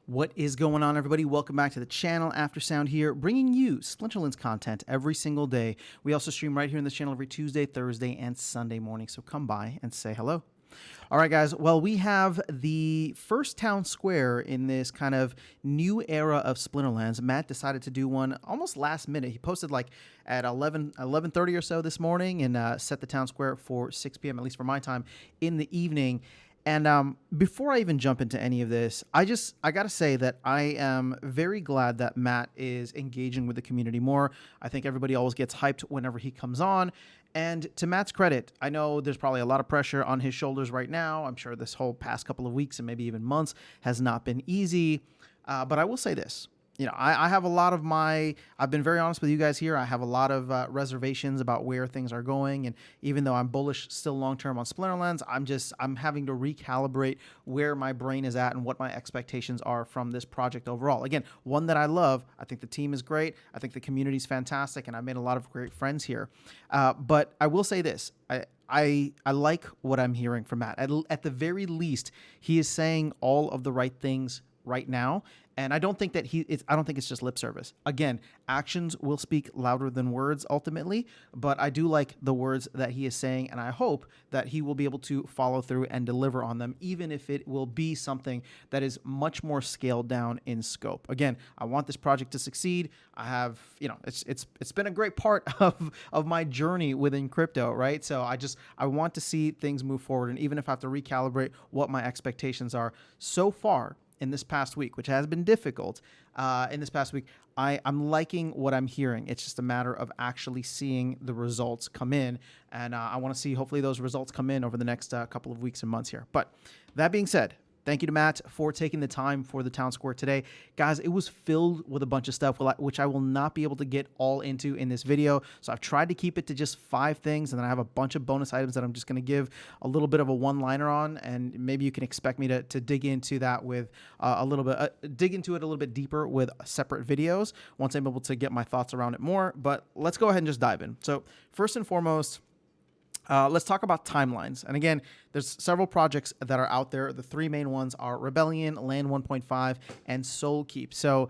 What is going on, everybody? Welcome back to the channel. Aftersound here, bringing you Splinterlands content every single day. We also stream right here in this channel every Tuesday, Thursday, and Sunday morning, so come by and say hello. All right, guys. Well, we have the first town square in this kind of new era of Splinterlands. Matt decided to do one almost last minute. He posted like at 11:30 or so this morning and set the town square for 6 p.m., at least for my time, in the evening. And before I even jump into any of this, I got to say that I am very glad that Matt is engaging with the community more. I think everybody always gets hyped whenever he comes on. And to Matt's credit, I know there's probably a lot of pressure on his shoulders right now. I'm sure this whole past couple of weeks and maybe even months has not been easy. But I will say this. You know, I have a lot of I've been very honest with you guys here. I have a lot of reservations about where things are going. And even though I'm bullish still long-term on Splinterlands, I'm having to recalibrate where my brain is at and what my expectations are from this project overall. Again, one that I love. I think the team is great. I think the community is fantastic. And I've made a lot of great friends here. But I will say this. I like what I'm hearing from Matt. At the very least, he is saying all of the right things right now. And I don't think that I don't think it's just lip service. Again, actions will speak louder than words ultimately, but I do like the words that he is saying, and I hope that he will be able to follow through and deliver on them, even if it will be something that is much more scaled down in scope. Again, I want this project to succeed. I have, it's been a great part of my journey within crypto, right? So I want to see things move forward, and even if I have to recalibrate what my expectations are so far in this past week, which has been difficult in this past week, I'm liking what I'm hearing. It's just a matter of actually seeing the results come in. And I want to see, hopefully, those results come in over the next couple of weeks and months here. But that being said, thank you to Matt for taking the time for the town square today. Guys, it was filled with a bunch of stuff, which I will not be able to get all into in this video. So I've tried to keep it to just 5 things, and then I have a bunch of bonus items that I'm just going to give a little bit of a one-liner on, and maybe you can expect me to dig into that with dig into it a little bit deeper with separate videos once I'm able to get my thoughts around it more. But let's go ahead and just dive in. So first and foremost, let's talk about timelines. And again, there's several projects that are out there. The 3 main ones are Rebellion, Land 1.5, and Soulkeep. So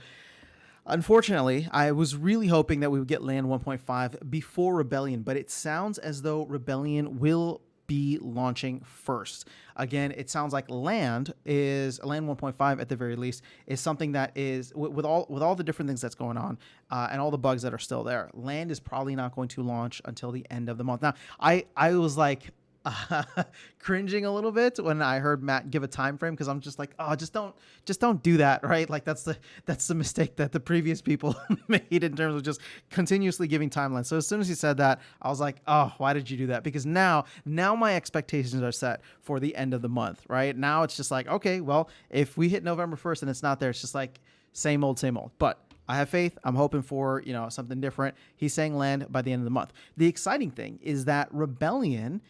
unfortunately, I was really hoping that we would get Land 1.5 before Rebellion, but it sounds as though Rebellion will be launching first. Again, it sounds like Land 1.5 at the very least is something that is with all the different things that's going on and all the bugs that are still there. Land is probably not going to launch until the end of the month. Now, I was like cringing a little bit when I heard Matt give a time frame, because I'm just like, oh, just don't do that, right? Like that's the mistake that the previous people made in terms of just continuously giving timelines. So as soon as he said that, I was like, oh, why did you do that? Because now my expectations are set for the end of the month, right? Now it's just like, okay, well, if we hit November 1st and it's not there, it's just like same old. But I have faith. I'm hoping for, something different. He's saying Land by the end of the month. The exciting thing is that Rebellion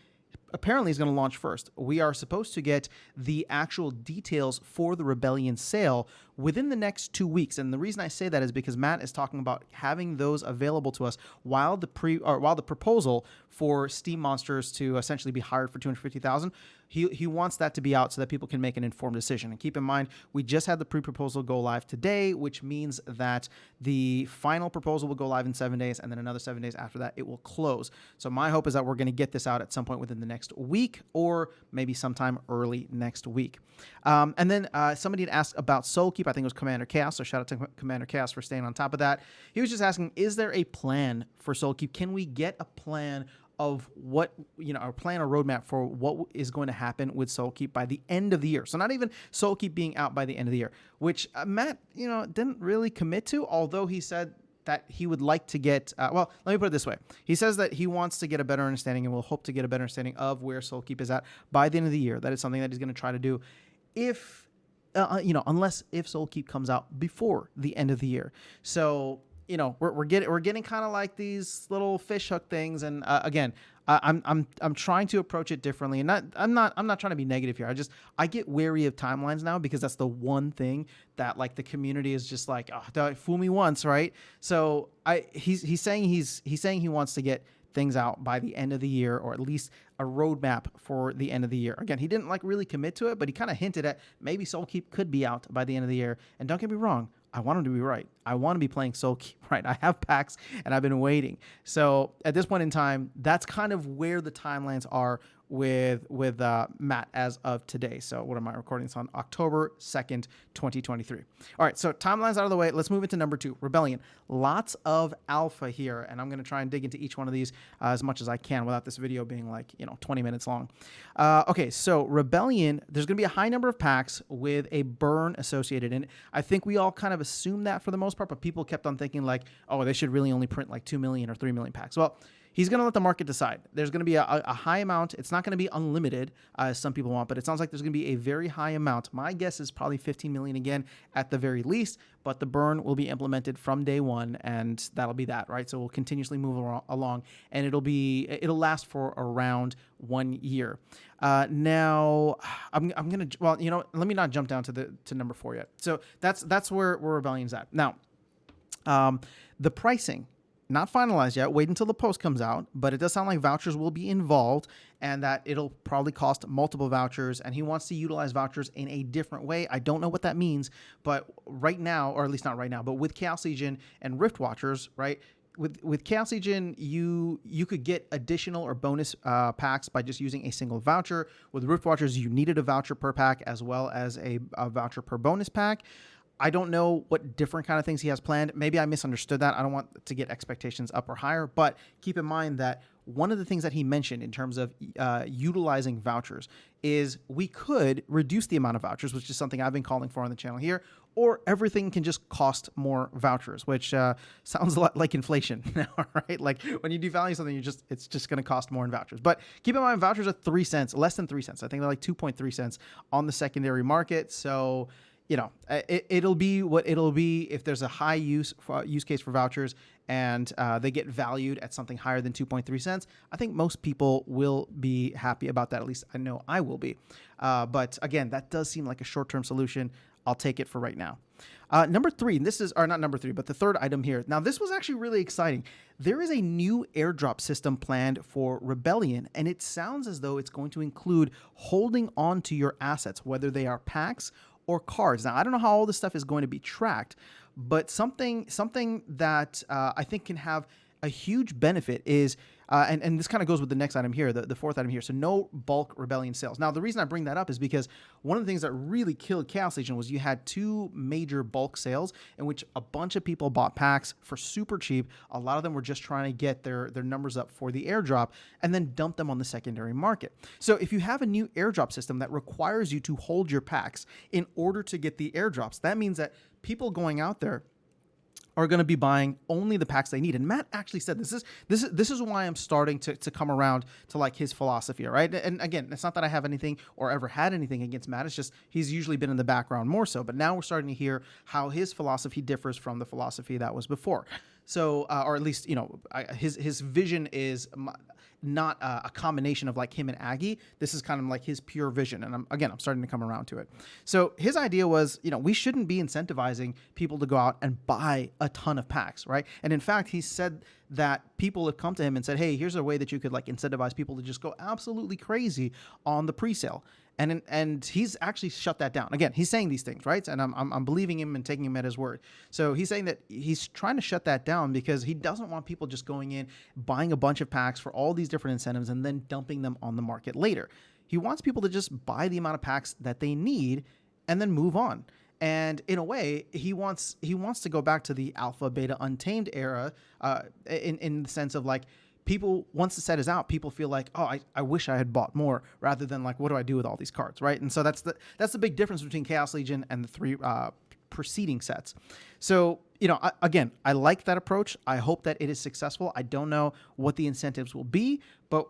apparently is going to launch first. We are supposed to get the actual details for the Rebellion sale within the next 2 weeks. And the reason I say that is because Matt is talking about having those available to us while the proposal for Steam Monsters to essentially be hired for $250,000. He wants that to be out so that people can make an informed decision. And keep in mind, we just had the pre-proposal go live today, which means that the final proposal will go live in 7 days, and then another 7 days after that, it will close. So my hope is that we're going to get this out at some point within the next week, or maybe sometime early next week. And then somebody had asked about Soulkeep. I think it was Commander Chaos, so shout out to Commander Chaos for staying on top of that. He was just asking, is there a plan for Soulkeep? Can we get a plan of what, our plan or roadmap for what is going to happen with Soulkeep by the end of the year? So not even Soulkeep being out by the end of the year, which Matt, didn't really commit to, although he said that he would like to get, well, let me put it this way. He says that he wants to get a better understanding and will hope to get a better understanding of where Soulkeep is at by the end of the year. That is something that he's going to try to do if Soulkeep comes out before the end of the year. So, we're getting kind of like these little fish hook things. And again, I'm trying to approach it differently, and I'm not trying to be negative here. I get wary of timelines now, because that's the one thing that like the community is just like, oh, don't fool me once, right? So he's saying he wants to get things out by the end of the year, or at least a roadmap for the end of the year. Again, he didn't like really commit to it, but he kind of hinted at maybe Soulkeep could be out by the end of the year. And don't get me wrong, I want him to be right. I want to be playing Soulkeep, right? I have packs and I've been waiting. So at this point in time, that's kind of where the timelines are with Matt as of today. So what am I recording this on? October 2nd, 2023. All right, so timelines out of the way. Let's move into number 2, Rebellion. Lots of alpha here, and I'm going to try and dig into each one of these as much as I can without this video being 20 minutes long. Okay, so Rebellion, there's going to be a high number of packs with a burn associated in it. I think we all kind of assumed that for the most part, but people kept on thinking oh, they should really only print 2 million or 3 million packs. Well, he's going to let the market decide. There's going to be a high amount. It's not going to be unlimited, as some people want, but it sounds like there's going to be a very high amount. My guess is probably 15 million again at the very least, but the burn will be implemented from day one, and that'll be that, right? So we'll continuously move along, and it'll last for around 1 year. Now, I'm going to, let me not jump down to number 4 yet. So that's where Rebellion's at. Now, the pricing, not finalized yet. Wait until the post comes out, but it does sound like vouchers will be involved and that it'll probably cost multiple vouchers, and he wants to utilize vouchers in a different way. I don't know what that means, but right now, or at least not right now, but with Chaos Legion and Rift Watchers, right? With Chaos Legion, you could get additional or bonus packs by just using a single voucher. With Rift Watchers, you needed a voucher per pack as well as a voucher per bonus pack. I don't know what different kind of things he has planned. Maybe I misunderstood that. I don't want to get expectations up or higher, but keep in mind that one of the things that he mentioned in terms of utilizing vouchers is we could reduce the amount of vouchers, which is something I've been calling for on the channel here, or everything can just cost more vouchers, which sounds a lot like inflation now, right? Like when you devalue something, it's just going to cost more in vouchers. But keep in mind, vouchers are 3 cents, less than 3 cents. I think they're 2.3 cents on the secondary market. So it'll be what it'll be if there's a high use case for vouchers and they get valued at something higher than 2.3 cents. I think most people will be happy about that. At least I know I will be. But again, that does seem like a short-term solution. I'll take it for right now. Number 3, not number 3, but the third item here. Now, this was actually really exciting. There is a new airdrop system planned for Rebellion, and it sounds as though it's going to include holding on to your assets, whether they are packs or cards. Now, I don't know how all this stuff is going to be tracked, but something that I think can have a huge benefit is, and this kind of goes with the next item here, the fourth item here. So no bulk Rebellion sales. Now, the reason I bring that up is because one of the things that really killed Chaos Legion was you had 2 major bulk sales in which a bunch of people bought packs for super cheap. A lot of them were just trying to get their numbers up for the airdrop and then dump them on the secondary market. So if you have a new airdrop system that requires you to hold your packs in order to get the airdrops, that means that people going out there are going to be buying only the packs they need. And Matt actually said this is why I'm starting to come around to his philosophy, right? And again, it's not that I have anything or ever had anything against Matt. It's just he's usually been in the background more so. But now we're starting to hear how his philosophy differs from the philosophy that was before. So, or at least, his vision is not a combination of him and Aggie. This is kind of his pure vision. And I'm starting to come around to it. So his idea was, we shouldn't be incentivizing people to go out and buy a ton of packs, right? And in fact, he said that people have come to him and said, hey, here's a way that you could incentivize people to just go absolutely crazy on the pre-sale. And he's actually shut that down. Again, he's saying these things, right? And I'm believing him and taking him at his word. So he's saying that he's trying to shut that down because he doesn't want people just going in, buying a bunch of packs for all these different incentives and then dumping them on the market later. He wants people to just buy the amount of packs that they need and then move on. And in a way, he wants to go back to the alpha, beta, untamed era in the sense of people, once the set is out, people feel I wish I had bought more rather than what do I do with all these cards, right? And so that's the big difference between Chaos Legion and the 3 preceding sets. So, again, I like that approach. I hope that it is successful. I don't know what the incentives will be, but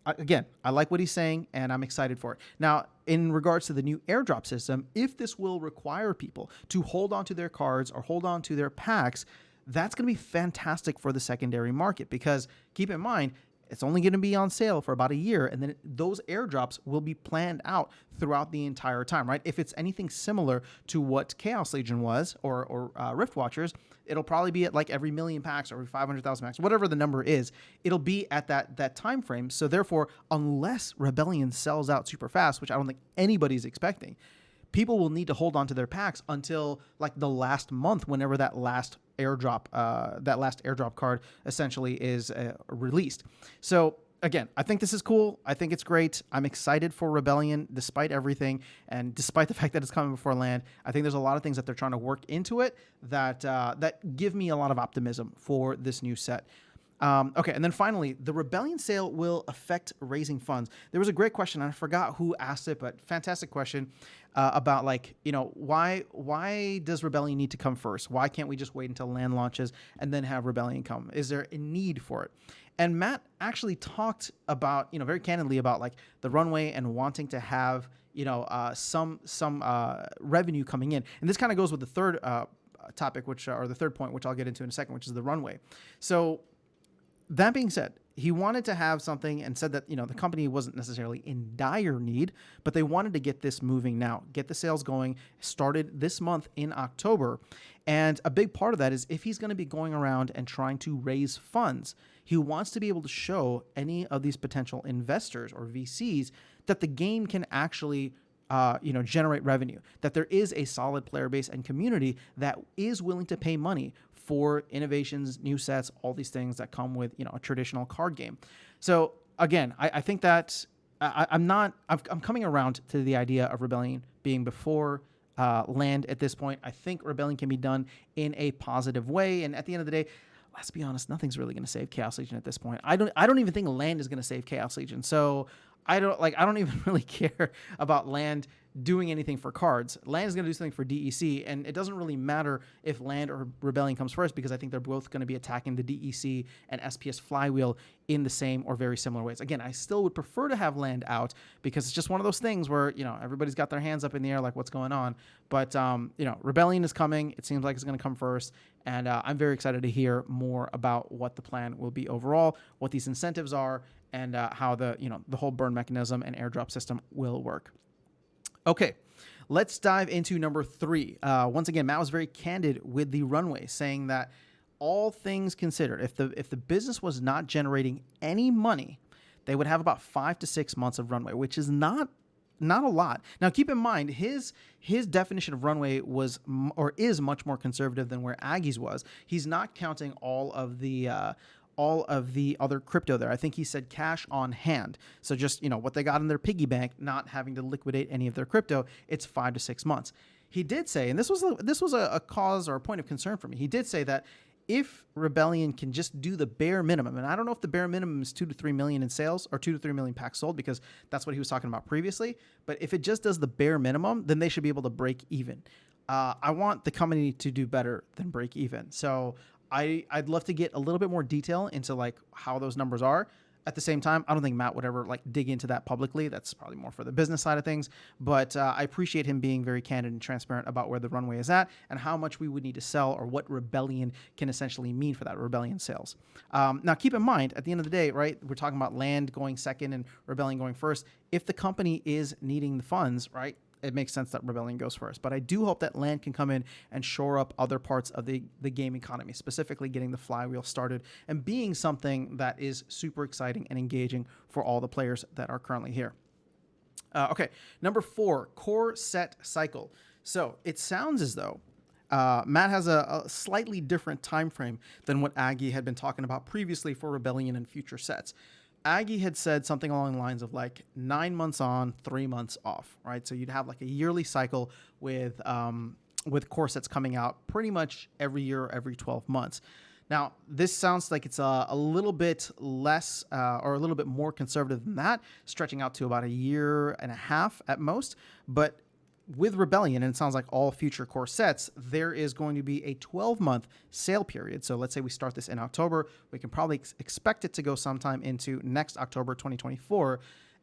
again, I like what he's saying and I'm excited for it. Now, in regards to the new airdrop system, if this will require people to hold on to their cards or hold on to their packs, that's going to be fantastic for the secondary market because keep in mind, It's only going to be on sale for about a year, and then those airdrops will be planned out throughout the entire time, right? If it's anything similar to what Chaos Legion was or Rift Watchers, it'll probably be at like every million packs or every 500,000 packs, whatever the number is. It'll be at that time frame. So therefore, unless Rebellion sells out super fast, which I don't think anybody's expecting, people will need to hold on to their packs until like the last month, whenever that last airdrop card essentially is released. So again, I think this is cool. I think it's great. I'm excited for Rebellion despite everything, and despite the fact that it's coming before Land. I think there's a lot of things that they're trying to work into it that give me a lot of optimism for this new set. Okay, and then finally, the Rebellion sale will affect raising funds. There was a great question, and I forgot who asked it, but fantastic question about like, why does Rebellion need to come first? Why can't we just wait until Land launches and then have Rebellion come? Is there a need for it? And Matt actually talked about, very candidly about like the runway and wanting to have, some revenue coming in. And this kind of goes with the third topic, or the third point, which I'll get into in a second, which is the runway. So that being said, he wanted to have something and said that, the company wasn't necessarily in dire need, but they wanted to get this moving now, get the sales going, started this month in October. And a big part of that is if he's going to be going around and trying to raise funds, he wants to be able to show any of these potential investors or VCs that the game can actually generate revenue, that there is a solid player base and community that is willing to pay money for innovations, new sets, all these things that come with, a traditional card game. So again, I think that I'm coming around to the idea of Rebellion being before Land at this point. I think Rebellion can be done in a positive way. And at the end of the day, let's be honest, nothing's really going to save Chaos Legion at this point. I don't even think Land is going to save Chaos Legion. So I don't even really care about Land doing anything for cards. Land is going to do something for DEC, and it doesn't really matter if Land or Rebellion comes first, because I think they're both going to be attacking the DEC and SPS flywheel in the same or very similar ways. Again, I still would prefer to have Land out, because it's just one of those things where, everybody's got their hands up in the air like what's going on. But, Rebellion is coming. It seems like it's going to come first, and I'm very excited to hear more about what the plan will be overall, what these incentives are, and how the whole burn mechanism and airdrop system will work. Okay, let's dive into number 3. Once again, Matt was very candid with the runway, saying that all things considered, if the business was not generating any money, they would have about 5 to 6 months of runway, which is not a lot. Now, keep in mind, his definition of runway is much more conservative than where Aggie's was. He's not counting all of the other crypto there. I think he said cash on hand. So just, what they got in their piggy bank, not having to liquidate any of their crypto, it's 5 to 6 months. He did say, and this was a cause or a point of concern for me. He did say that if Rebellion can just do the bare minimum, and I don't know if the bare minimum is 2 to 3 million in sales or 2 to 3 million packs sold, because that's what he was talking about previously. But if it just does the bare minimum, then they should be able to break even. I want the company to do better than break even. So I'd love to get a little bit more detail into like how those numbers are. At the same time, I don't think Matt would ever like dig into that publicly. That's probably more for the business side of things. But I appreciate him being very candid and transparent about where the runway is at and how much we would need to sell, or what Rebellion can essentially mean for that Rebellion sales. Now, keep in mind, at the end of the day, right, we're talking about Land going second and Rebellion going first. If the company is needing the funds, right, it makes sense that Rebellion goes first. But I do hope that Land can come in and shore up other parts of the game economy, specifically getting the flywheel started and being something that is super exciting and engaging for all the players that are currently here. Okay, number 4, core set cycle. So it sounds as though Matt has a slightly different time frame than what Aggie had been talking about previously for Rebellion and future sets. Aggie had said something along the lines of like 9 months on, 3 months off, right? So you'd have like a yearly cycle with core sets coming out pretty much every year, every 12 months. Now, this sounds like it's a little bit less or a little bit more conservative than that, stretching out to about a year and a half at most. But with Rebellion, and it sounds like all future core sets, there is going to be a 12-month sale period. So let's say we start this in October. We can probably expect it to go sometime into next October 2024.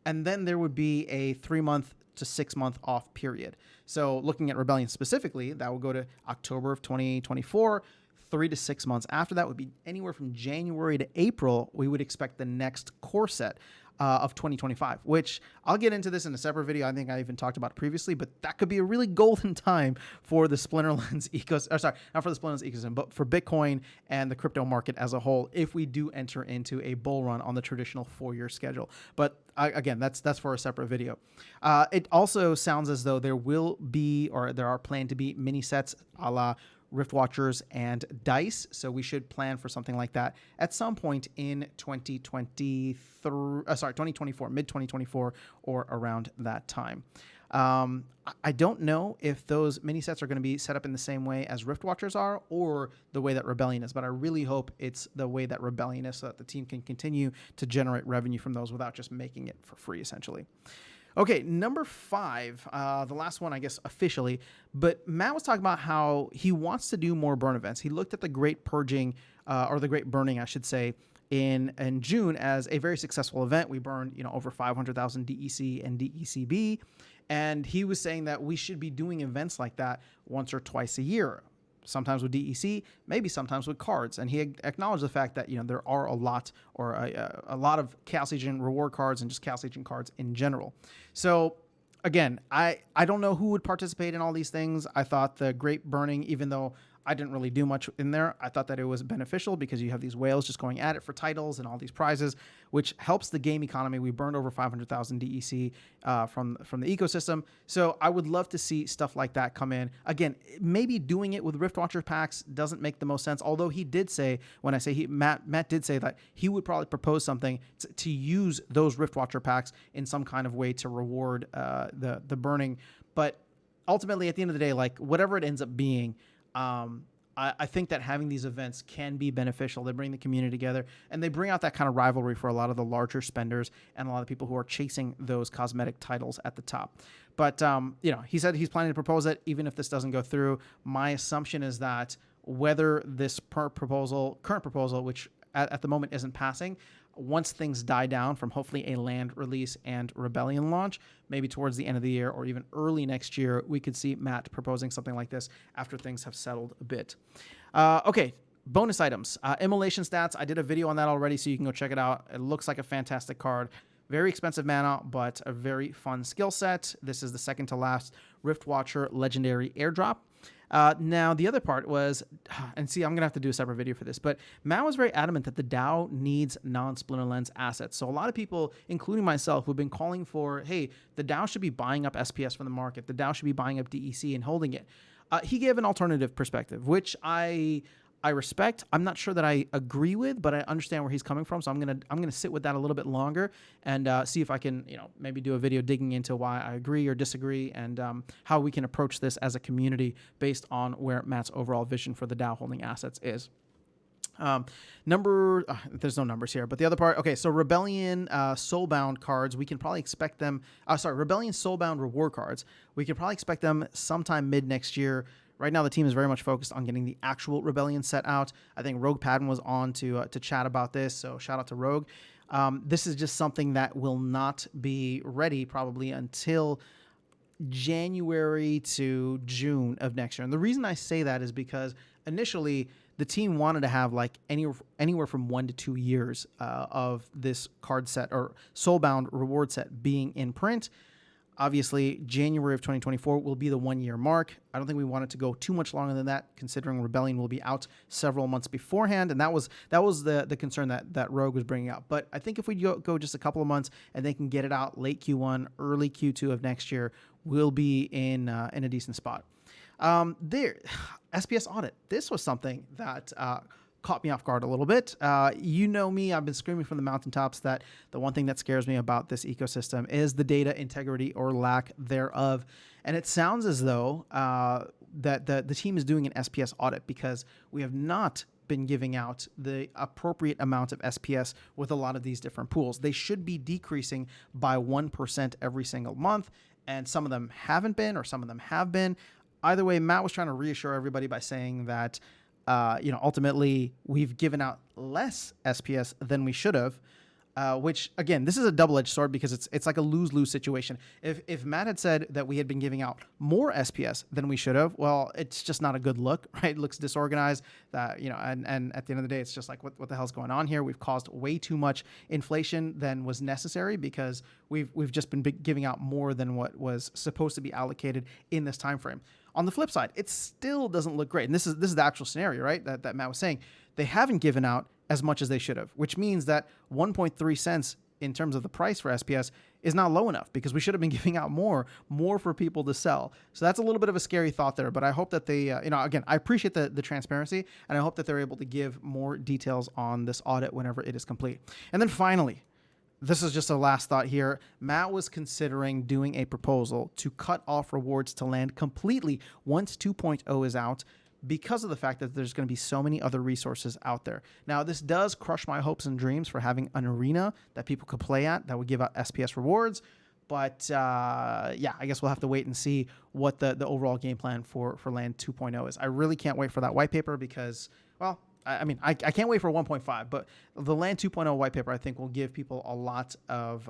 And then there would be a 3-month to 6-month off period. So looking at Rebellion specifically, that will go to October of 2024 3 to 6 months after that would be anywhere from January to April. We would expect the next core set of 2025, which I'll get into this in a separate video. I think I even talked about it previously, but that could be a really golden time for the Splinterlands ecosystem. Sorry, not for the Splinterlands ecosystem, but for Bitcoin and the crypto market as a whole, if we do enter into a bull run on the traditional 4-year schedule. But again, that's for a separate video. It also sounds as though there will be, or there are planned to be, mini sets a la Rift Watchers and Dice. So we should plan for something like that at some point in 2024, mid 2024, or around that time. I don't know if those mini sets are going to be set up in the same way as Rift Watchers are, or the way that Rebellion is, but I really hope it's the way that Rebellion is, so that the team can continue to generate revenue from those without just making it for free, essentially. Okay, number 5, the last one, I guess, officially, but Matt was talking about how he wants to do more burn events. He looked at the Great Purging, or the Great Burning, I should say, in June as a very successful event. We burned, over 500,000 DEC and DECB, and he was saying that we should be doing events like that once or twice a year. Sometimes with DEC, maybe sometimes with cards. And he acknowledged the fact that, there are a lot of Chaos Agent reward cards and just Chaos Agent cards in general. So again, I don't know who would participate in all these things. I thought the Great Burning, even though I didn't really do much in there, I thought that it was beneficial because you have these whales just going at it for titles and all these prizes, which helps the game economy. We burned over 500,000 DEC from the ecosystem. So I would love to see stuff like that come in. Again, maybe doing it with Rift Watcher packs doesn't make the most sense, although he did say, when I say Matt did say that he would probably propose something to use those Rift Watcher packs in some kind of way to reward the burning. But ultimately, at the end of the day, like whatever it ends up being, I think that having these events can be beneficial. They bring the community together, and they bring out that kind of rivalry for a lot of the larger spenders and a lot of people who are chasing those cosmetic titles at the top. But, he said he's planning to propose it even if this doesn't go through. My assumption is that whether this current proposal, which at the moment isn't passing, once things die down from hopefully a land release and Rebellion launch, maybe towards the end of the year or even early next year, we could see Matt proposing something like this after things have settled a bit. Okay, bonus items. Immolation stats, I did a video on that already, so you can go check it out. It looks like a fantastic card. Very expensive mana, but a very fun skill set. This is the second to last Rift Watcher Legendary Airdrop. Now, the other part was, and see, I'm going to have to do a separate video for this, but Matt was very adamant that the DAO needs non-Splinterlands assets. So a lot of people, including myself, who've been calling for, hey, the DAO should be buying up SPS from the market. The DAO should be buying up DEC and holding it. He gave an alternative perspective, which I respect. I'm not sure that I agree with, but I understand where he's coming from. So I'm gonna sit with that a little bit longer and see if I can, maybe do a video digging into why I agree or disagree and how we can approach this as a community based on where Matt's overall vision for the DAO holding assets is. There's no numbers here, but the other part, okay, so Rebellion Soulbound cards, we can probably expect them, Rebellion Soulbound reward cards, we can probably expect them sometime mid next year. Right now, the team is very much focused on getting the actual Rebellion set out. I think Rogue Padden was on to chat about this, so shout out to Rogue. This is just something that will not be ready probably until January to June of next year. And the reason I say that is because initially the team wanted to have like anywhere from 1 to 2 years of this card set or Soulbound reward set being in print. Obviously, January of 2024 will be the 1-year mark. I don't think we want it to go too much longer than that, considering Rebellion will be out several months beforehand, and that was the concern that Rogue was bringing up. But I think if we go just a couple of months and they can get it out late Q1, early Q2 of next year, we'll be in a decent spot. SPS audit. This was something that caught me off guard a little bit. You know me, I've been screaming from the mountaintops that the one thing that scares me about this ecosystem is the data integrity or lack thereof. And it sounds as though that the team is doing an SPS audit because we have not been giving out the appropriate amount of SPS with a lot of these different pools. They should be decreasing by 1% every single month, and some of them haven't been, or some of them have been. Either way, Matt was trying to reassure everybody by saying that ultimately we've given out less SPS than we should have. which again, this is a double-edged sword because it's like a lose-lose situation. If Matt had said that we had been giving out more SPS than we should have, well, it's just not a good look, right? It looks disorganized. And at the end of the day, it's just like what the hell's going on here? We've caused way too much inflation than was necessary because we've just been giving out more than what was supposed to be allocated in this time frame. On the flip side, it still doesn't look great. And this is the actual scenario, right? That Matt was saying. They haven't given out as much as they should have, which means that 1.3 cents in terms of the price for SPS is not low enough because we should have been giving out more for people to sell. So that's a little bit of a scary thought there, but I hope that they, again, I appreciate the transparency, and I hope that they're able to give more details on this audit whenever it is complete. And then finally, this is just a last thought here. Matt was considering doing a proposal to cut off rewards to land completely once 2.0 is out, because of the fact that there's going to be so many other resources out there. Now, this does crush my hopes and dreams for having an arena that people could play at that would give out SPS rewards. But yeah, I guess we'll have to wait and see what the overall game plan for Land 2.0 is. I really can't wait for that white paper because, well, I can't wait for 1.5, but the Land 2.0 white paper, I think, will give people a lot of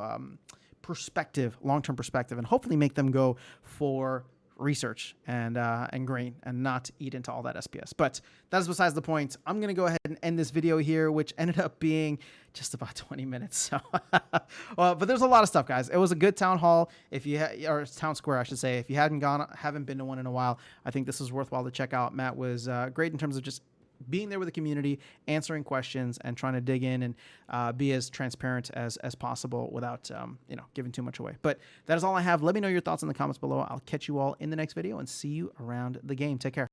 perspective, long-term perspective, and hopefully make them go for research and grain and not eat into all that SPS. But that is besides the point. I'm going to go ahead and end this video here, which ended up being just about 20 minutes. So, but there's a lot of stuff, guys. It was a good town hall. Or town square, I should say. If you haven't been to one in a while, I think this is worthwhile to check out. Matt was great in terms of just being there with the community, answering questions, and trying to dig in and be as transparent as possible without giving too much away. But that is all I have. Let me know your thoughts in the comments below. I'll catch you all in the next video and see you around the game. Take care.